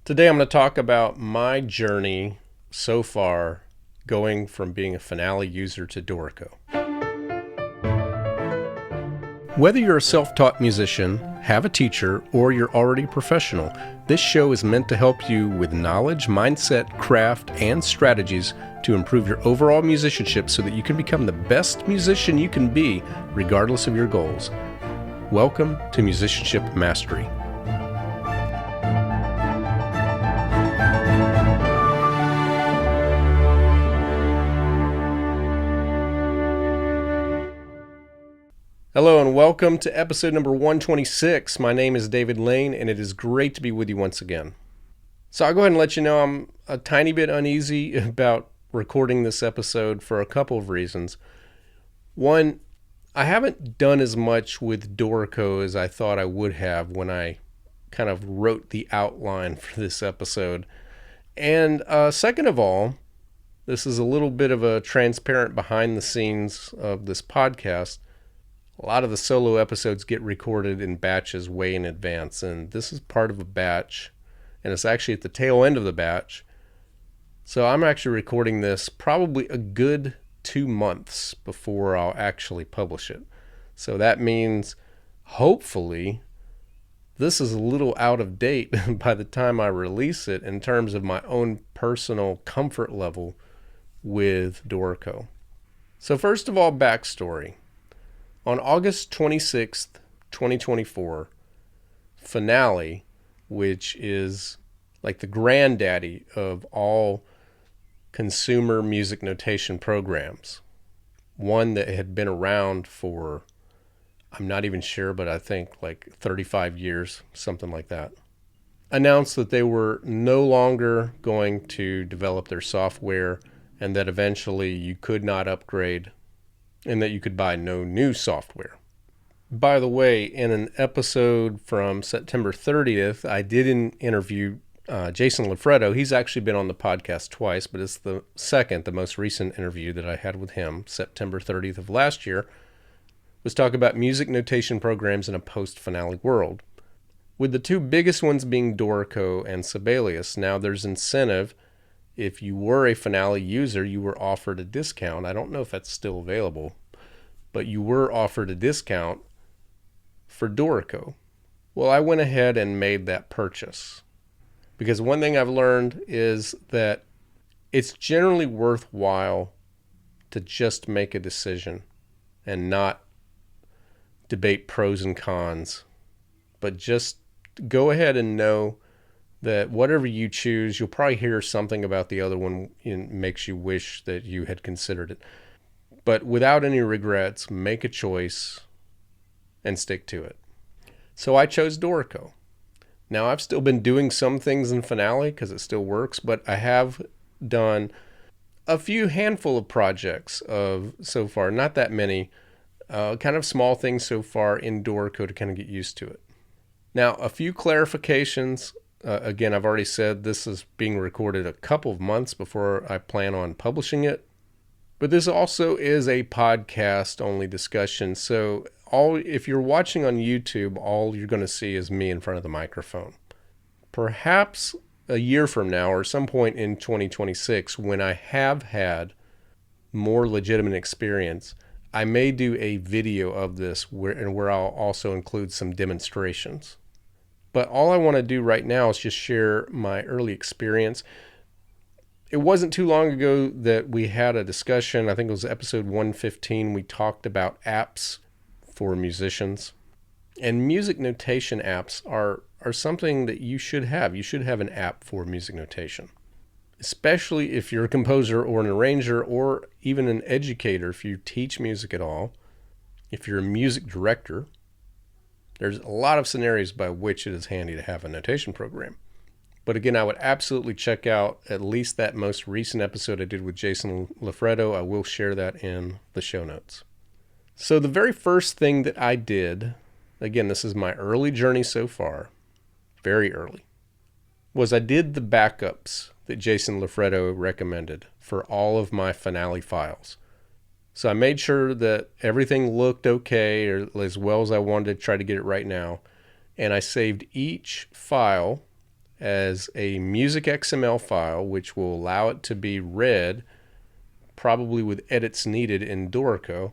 Today I'm going to talk about my journey so far going from being a Finale user to Dorico. Whether you're a self-taught musician, have a teacher, or you're already a professional, this show is meant to help you with knowledge, mindset, craft, and strategies to improve your overall musicianship so that you can become the best musician you can be regardless of your goals. Welcome to Musicianship Mastery. Hello and welcome to episode number 126. My name is David Lane and it is great to be with you once again. So I'll go ahead and let you know I'm a tiny bit uneasy about recording this episode for a couple of reasons. One, I haven't done as much with Dorico as I thought I would have when I kind of wrote the outline for this episode. And second of all, this is a little bit of a transparent behind the scenes of this podcast. A lot of the solo episodes get recorded in batches way in advance, and this is part of a batch, and it's actually at the tail end of the batch. So I'm actually recording this probably a good 2 months before I'll actually publish it. So that means, hopefully, this is a little out of date by the time I release it in terms of my own personal comfort level with Dorico. So first of all, backstory. On August 26th, 2024, Finale, which is like the granddaddy of all consumer music notation programs, one that had been around for, I'm not even sure, but I think like 35 years, something like that, announced that they were no longer going to develop their software and that eventually you could not upgrade and that you could buy no new software. By the way, in an episode from September 30th, I did interview Jason Lafredo. He's actually been on the podcast twice, but it's the most recent interview that I had with him, September 30th of last year, was talk about music notation programs in a post-Finale world. With the two biggest ones being Dorico and Sibelius. Now there's incentive. If you were a Finale user, you were offered a discount. I don't know if that's still available, but you were offered a discount for Dorico. Well, I went ahead and made that purchase because one thing I've learned is that it's generally worthwhile to just make a decision and not debate pros and cons, but just go ahead and know that whatever you choose, you'll probably hear something about the other one and makes you wish that you had considered it. But without any regrets, make a choice and stick to it. So I chose Dorico. Now I've still been doing some things in Finale because it still works, but I have done a few handful of projects so far, not that many, kind of small things so far in Dorico to kind of get used to it. Now, a few clarifications. Again, I've already said this is being recorded a couple of months before I plan on publishing it. But this also is a podcast-only discussion. So if you're watching on YouTube, all you're going to see is me in front of the microphone. Perhaps a year from now or some point in 2026, when I have had more legitimate experience, I may do a video of this where I'll also include some demonstrations. But all I want to do right now is just share my early experience. It wasn't too long ago that we had a discussion. I think it was episode 115. We talked about apps for musicians. And music notation apps are something that you should have. You should have an app for music notation, especially if you're a composer or an arranger or even an educator. If you teach music at all, if you're a music director, there's a lot of scenarios by which it is handy to have a notation program. But again, I would absolutely check out at least that most recent episode I did with Jason Lafredo. I will share that in the show notes. So the very first thing that I did, again, this is my early journey so far, very early, was I did the backups that Jason Lafredo recommended for all of my Finale files. So I made sure that everything looked okay, or as well as I wanted to try to get it right now. And I saved each file as a music XML file, which will allow it to be read, probably with edits needed in Dorico.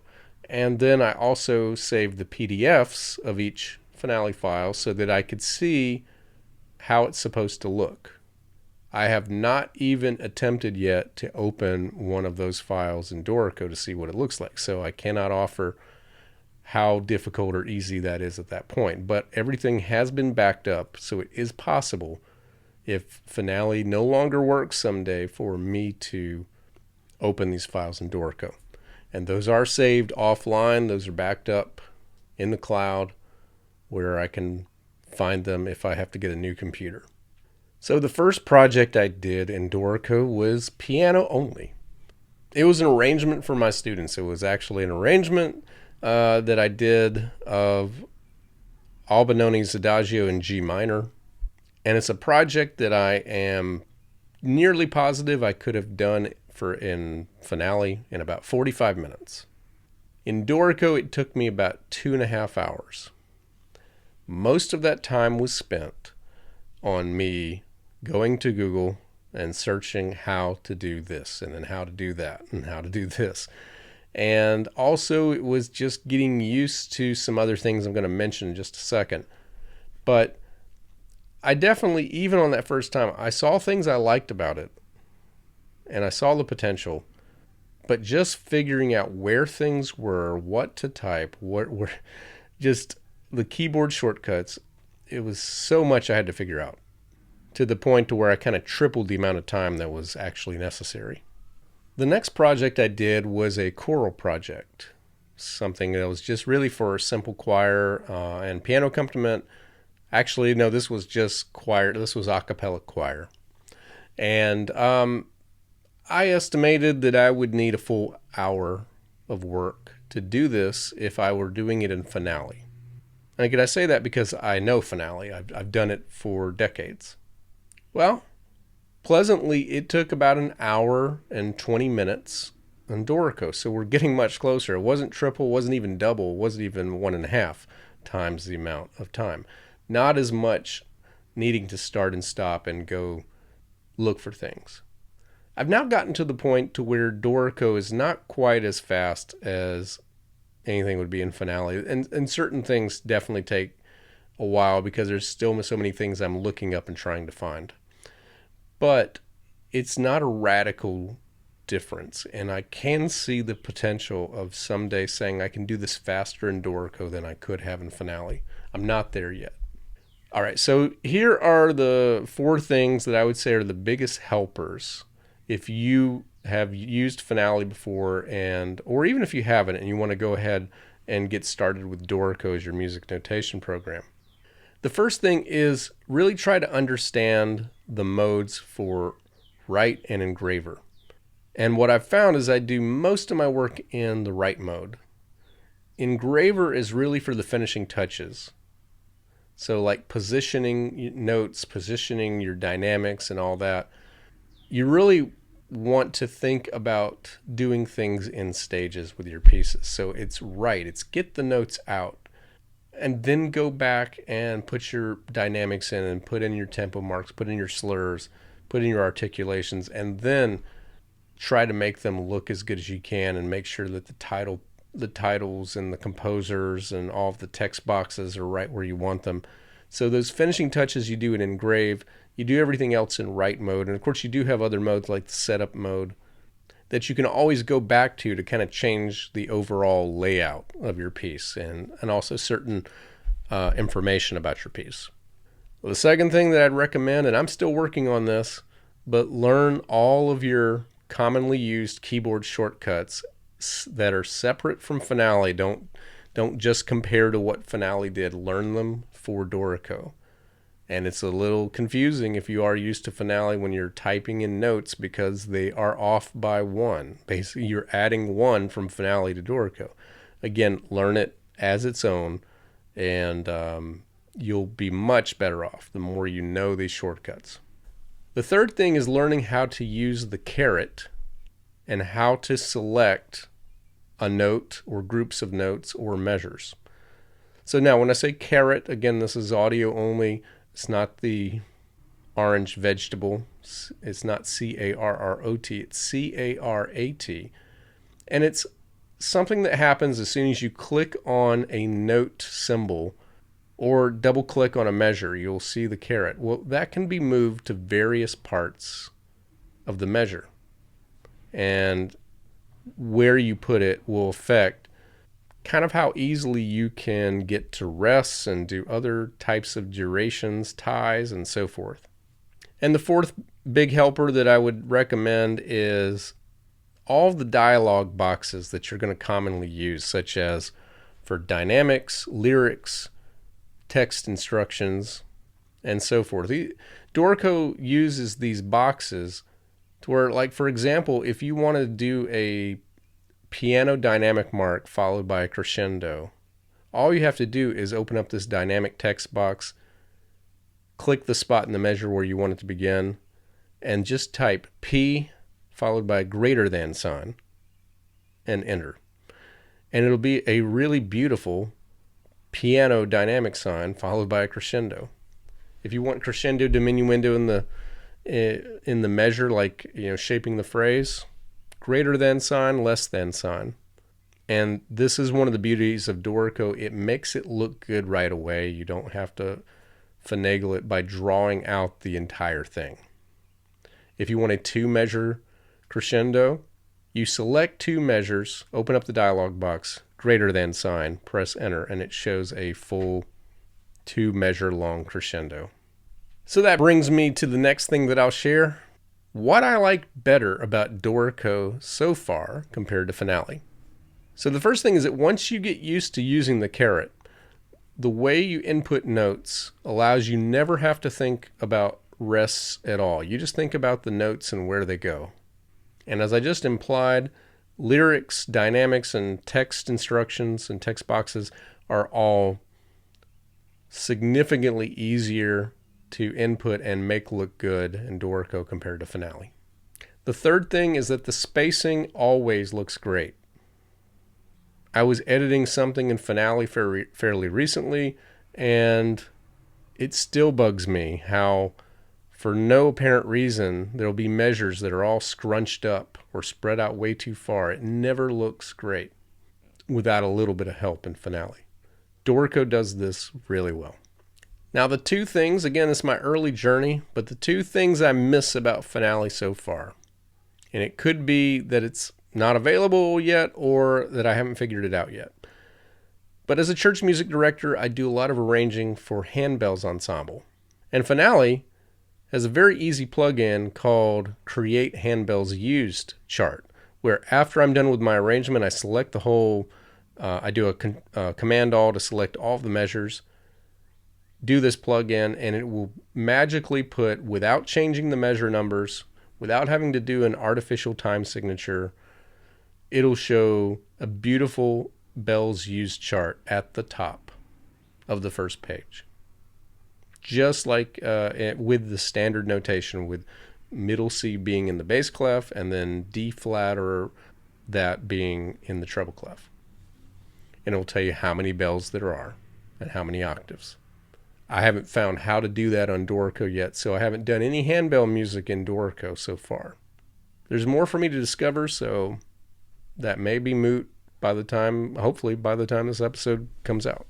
And then I also saved the PDFs of each Finale file so that I could see how it's supposed to look. I have not even attempted yet to open one of those files in Dorico to see what it looks like, so I cannot offer how difficult or easy that is at that point. But everything has been backed up, so it is possible, if Finale no longer works someday, for me to open these files in Dorico. And those are saved offline. Those are backed up in the cloud where I can find them if I have to get a new computer. So the first project I did in Dorico was piano only. It was an arrangement for my students. It was actually an arrangement that I did of Albinoni's Adagio in G minor. And it's a project that I am nearly positive I could have done in Finale in about 45 minutes. In Dorico, it took me about 2.5 hours. Most of that time was spent on me going to Google and searching how to do this, and then how to do that, and how to do this. And also, it was just getting used to some other things I'm going to mention in just a second. But I definitely, even on that first time, I saw things I liked about it, and I saw the potential. But just figuring out where things were, what to type, what were just the keyboard shortcuts, it was so much I had to figure out, to the point to where I kind of tripled the amount of time that was actually necessary. The next project I did was a choral project, something that was just really for simple choir and piano accompaniment. Actually, no, this was just choir. This was a cappella choir. And I estimated that I would need a full hour of work to do this if I were doing it in Finale. And again, I say that because I know Finale. I've done it for decades. Well, pleasantly, it took about an hour and 20 minutes on Dorico, so we're getting much closer. It wasn't triple, wasn't even double, wasn't even 1.5 times the amount of time. Not as much needing to start and stop and go look for things. I've now gotten to the point to where Dorico is not quite as fast as anything would be in Finale, and certain things definitely take a while because there's still so many things I'm looking up and trying to find. But it's not a radical difference, and I can see the potential of someday saying I can do this faster in Dorico than I could have in Finale. I'm not there yet. All right, so here are the 4 things that I would say are the biggest helpers if you have used Finale before, or even if you haven't and you want to go ahead and get started with Dorico as your music notation program. The first thing is really try to understand the modes for write and engraver. And what I've found is I do most of my work in the write mode. Engraver is really for the finishing touches. So like positioning notes, positioning your dynamics and all that. You really want to think about doing things in stages with your pieces. So it's write, it's get the notes out, and then go back and put your dynamics in and put in your tempo marks, put in your slurs, put in your articulations, and then try to make them look as good as you can and make sure that the titles and the composers and all of the text boxes are right where you want them. So those finishing touches you do in engrave, you do everything else in write mode. And of course you do have other modes like the setup mode that you can always go back to kind of change the overall layout of your piece and also certain information about your piece. Well, the second thing that I'd recommend, and I'm still working on this, but learn all of your commonly used keyboard shortcuts that are separate from Finale. Don't just compare to what Finale did. Learn them for Dorico. And it's a little confusing if you are used to Finale when you're typing in notes because they are off by 1. Basically, you're adding 1 from Finale to Dorico. Again, learn it as its own, and you'll be much better off the more you know these shortcuts. The third thing is learning how to use the caret and how to select a note or groups of notes or measures. So now when I say caret, again, this is audio only. It's not the orange vegetable. It's not C-A-R-R-O-T, it's C-A-R-A-T. And it's something that happens as soon as you click on a note symbol or double click on a measure. You'll see the caret. Well, that can be moved to various parts of the measure. And where you put it will affect kind of how easily you can get to rests and do other types of durations, ties, and so forth. And the fourth big helper that I would recommend is all of the dialogue boxes that you're going to commonly use, such as for dynamics, lyrics, text instructions, and so forth. Dorico uses these boxes to where, like, for example, if you want to do a piano dynamic mark followed by a crescendo, all you have to do is open up this dynamic text box, click the spot in the measure where you want it to begin, and just type P followed by a greater than sign and enter. And it'll be a really beautiful piano dynamic sign followed by a crescendo. If you want crescendo diminuendo in the measure, like, shaping the phrase, greater than sign, less than sign. And this is one of the beauties of Dorico. It makes it look good right away. You don't have to finagle it by drawing out the entire thing. If you want a 2-measure crescendo, you select 2 measures, open up the dialog box, greater than sign, press enter, and it shows a full 2-measure long crescendo. So that brings me to the next thing that I'll share. What I like better about Dorico so far compared to Finale. So the first thing is that once you get used to using the caret, the way you input notes allows you never have to think about rests at all. You just think about the notes and where they go. And as I just implied, lyrics, dynamics, and text instructions and text boxes are all significantly easier to input and make look good in Dorico compared to Finale. The third thing is that the spacing always looks great. I was editing something in Finale fairly recently, and it still bugs me how, for no apparent reason, there'll be measures that are all scrunched up or spread out way too far. It never looks great without a little bit of help in Finale. Dorico does this really well. Now, the 2 things, again, it's my early journey, but the 2 things I miss about Finale so far, and it could be that it's not available yet or that I haven't figured it out yet. But as a church music director, I do a lot of arranging for handbells ensemble. And Finale has a very easy plugin called Create Handbells Used chart, where after I'm done with my arrangement, I select the whole, I do a Command-All to select all of the measures, do this plugin, and it will magically put, without changing the measure numbers, without having to do an artificial time signature, it'll show a beautiful bells used chart at the top of the first page. Just like with the standard notation, with middle C being in the bass clef and then D flat or that being in the treble clef. And it will tell you how many bells there are and how many octaves. I haven't found how to do that on Dorico yet, so I haven't done any handbell music in Dorico so far. There's more for me to discover, so that may be moot hopefully by the time this episode comes out.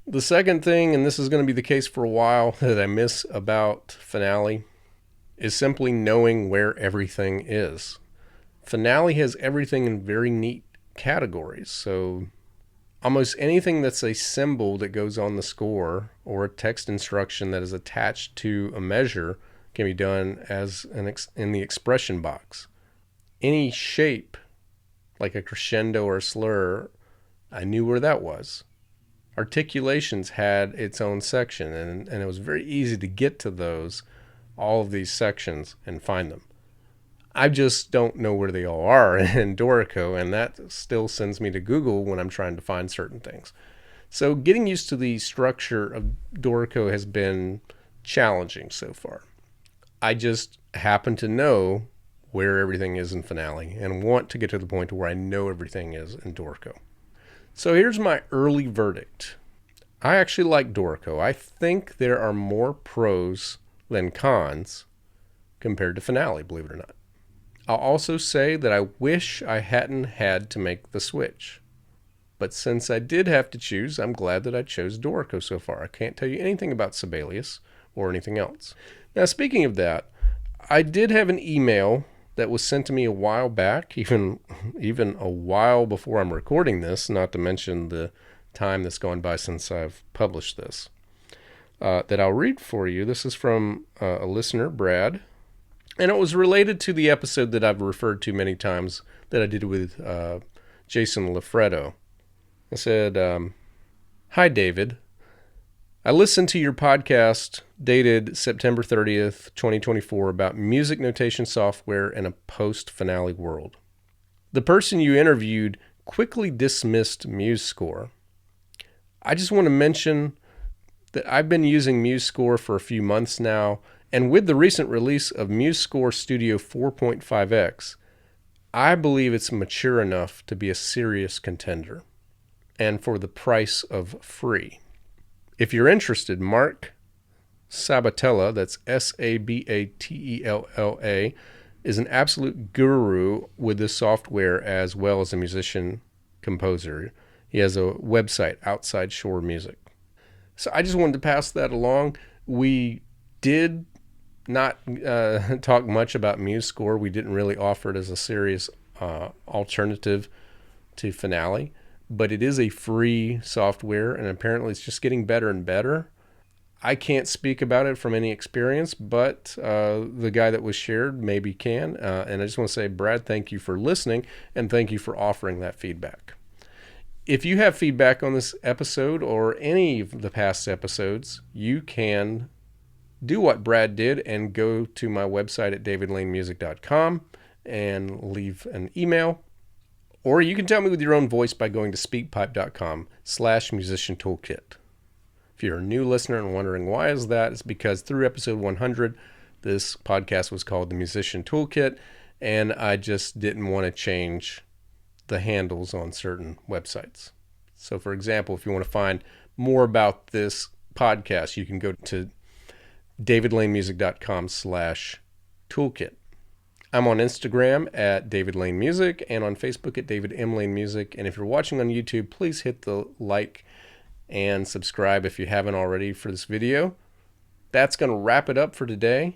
The second thing, and this is going to be the case for a while, that I miss about Finale is simply knowing where everything is. Finale has everything in very neat categories, so almost anything that's a symbol that goes on the score or a text instruction that is attached to a measure can be done as in the expression box. Any shape, like a crescendo or a slur, I knew where that was. Articulations had its own section, and it was very easy to get to all of these sections and find them. I just don't know where they all are in Dorico, and that still sends me to Google when I'm trying to find certain things. So getting used to the structure of Dorico has been challenging so far. I just happen to know where everything is in Finale and want to get to the point where I know everything is in Dorico. So here's my early verdict. I actually like Dorico. I think there are more pros than cons compared to Finale, believe it or not. I'll also say that I wish I hadn't had to make the switch. But since I did have to choose, I'm glad that I chose Dorico so far. I can't tell you anything about Sibelius or anything else. Now, speaking of that, I did have an email that was sent to me a while back, even a while before I'm recording this, not to mention the time that's gone by since I've published this, that I'll read for you. This is from a listener, Brad, and it was related to the episode that I've referred to many times that I did with Jason Lafredo. I said, "Hi, David. I listened to your podcast dated September 30th, 2024 about music notation software in a post-Finale world. The person you interviewed quickly dismissed MuseScore. I just want to mention that I've been using MuseScore for a few months now, and with the recent release of MuseScore Studio 4.5x, I believe it's mature enough to be a serious contender, and for the price of free. If you're interested, Mark Sabatella, that's Sabatella, is an absolute guru with this software as well as a musician composer. He has a website, Outside Shore Music." So I just wanted to pass that along. We did not talk much about MuseScore. We didn't really offer it as a serious alternative to Finale. But it is a free software, and apparently it's just getting better and better. I can't speak about it from any experience, but the guy that was shared maybe can. And I just want to say, Brad, thank you for listening, and thank you for offering that feedback. If you have feedback on this episode or any of the past episodes, you can do what Brad did and go to my website at davidlanemusic.com and leave an email. Or you can tell me with your own voice by going to speakpipe.com/musician toolkit. If you're a new listener and wondering why is that, it's because through episode 100, this podcast was called the Musician Toolkit, and I just didn't want to change the handles on certain websites. So for example, if you want to find more about this podcast, you can go to davidlanemusic.com/toolkit. I'm on Instagram at David Lane Music and on Facebook at David M. Lane Music. And if you're watching on YouTube, please hit the like and subscribe if you haven't already for this video. That's going to wrap it up for today.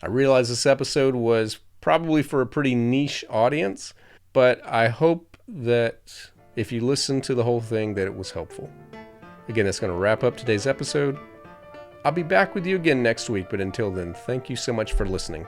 I realize this episode was probably for a pretty niche audience, but I hope that if you listen to the whole thing that it was helpful. Again, that's going to wrap up today's episode. I'll be back with you again next week, but until then, thank you so much for listening.